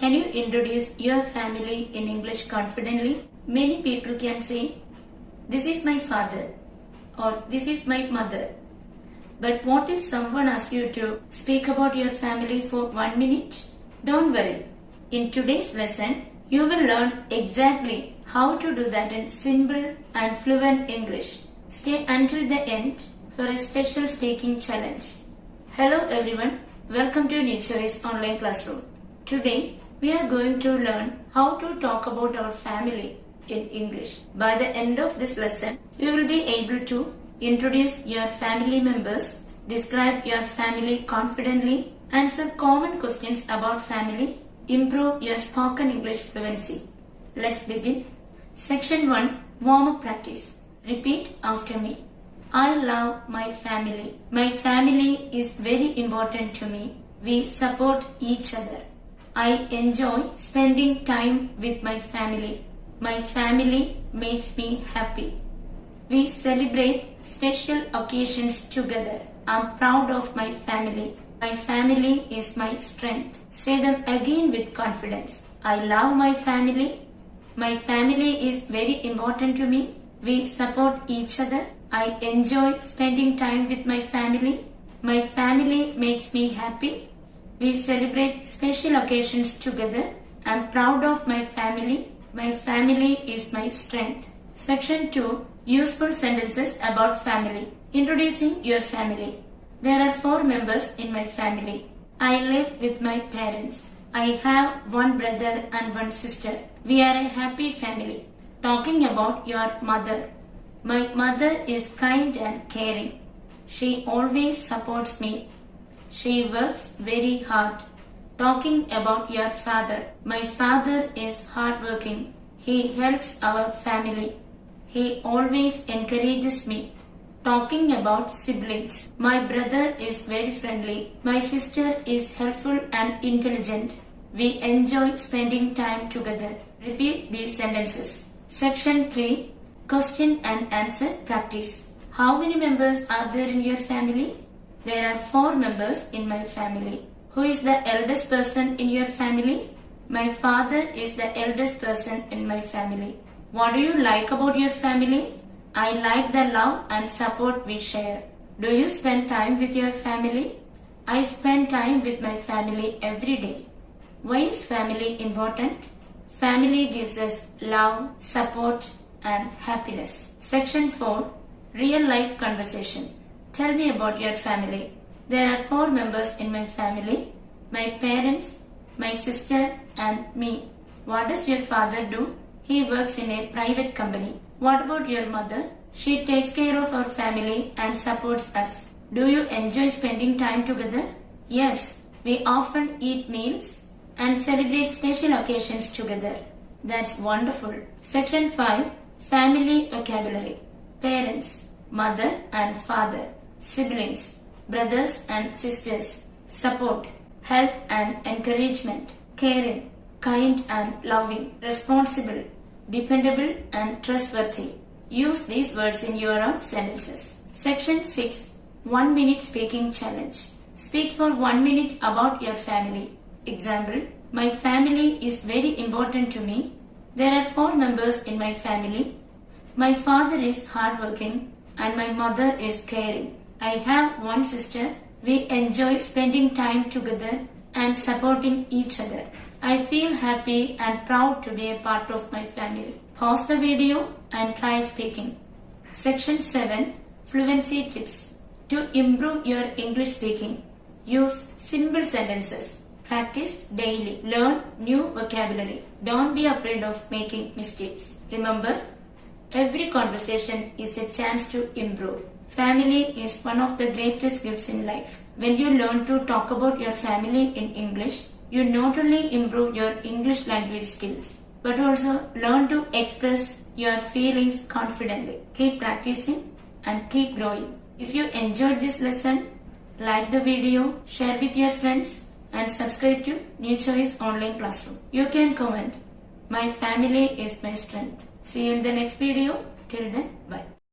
Can you introduce your family in English confidently? Many people can say, "This is my father" or "This is my mother." But what if someone asks you to speak about your family for 1 minute? Don't worry. In today's lesson, you will learn exactly how to do that in simple and fluent English. Stay until the end for a special speaking challenge. Hello everyone, welcome to New Choice Online Classroom. Today, we are going to learn how to talk about our family in English. By the end of this lesson, you will be able to introduce your family members, describe your family confidently, answer common questions about family, improve your spoken English fluency. Let's begin. Section 1, Warm-up practice. Repeat after me. I love my family. My family is very important to me. We support each other. I enjoy spending time with my family. My family makes me happy. We celebrate special occasions together. I'm proud of my family. My family is my strength. Say them again with confidence. I love my family. My family is very important to me. We support each other. I enjoy spending time with my family. My family makes me happy. We celebrate special occasions together. I'm proud of my family. My family is my strength. Section 2, Useful sentences about family. Introducing your family. There are 4 members in my family. I live with my parents. I have 1 brother and 1 sister. We are a happy family. Talking about your mother. My mother is kind and caring. She always supports me. She works very hard. Talking about your father. My father is hardworking. He helps our family. He always encourages me. Talking about siblings. My brother is very friendly. My sister is helpful and intelligent. We enjoy spending time together. Repeat these sentences. Section 3, Question and Answer Practice. How many members are there in your family? There are 4 members in my family. Who is the eldest person in your family? My father is the eldest person in my family. What do you like about your family? I like the love and support we share. Do you spend time with your family? I spend time with my family every day. Why is family important? Family gives us love, support, and happiness. Section 4, Real Life Conversation. Tell me about your family. There are 4 members in my family. My parents, my sister, and me. What does your father do? He works in a private company. What about your mother? She takes care of our family and supports us. Do you enjoy spending time together? Yes, we often eat meals and celebrate special occasions together. That's wonderful. Section 5, Family Vocabulary. Parents, mother and father, siblings, brothers and sisters, support, help and encouragement, caring, kind and loving, responsible, dependable and trustworthy. Use these words in your own sentences. Section 6, 1 minute speaking challenge. Speak for 1 minute about your family. Example, my family is very important to me. There are 4 members in my family. My father is hardworking and my mother is caring. I have 1 sister. We enjoy spending time together and supporting each other. I feel happy and proud to be a part of my family. Pause the video and try speaking. Section 7, Fluency Tips. To improve your English speaking, use simple sentences. Practice daily. Learn new vocabulary. Don't be afraid of making mistakes. Remember, every conversation is a chance to improve. Family is one of the greatest gifts in life. When you learn to talk about your family in English, you not only improve your English language skills, but also learn to express your feelings confidently. Keep practicing and keep growing. If you enjoyed this lesson, like the video, share with your friends, and subscribe to New Choice Online Classroom. You can comment, "My family is my strength." See you in the next video. Till then, bye.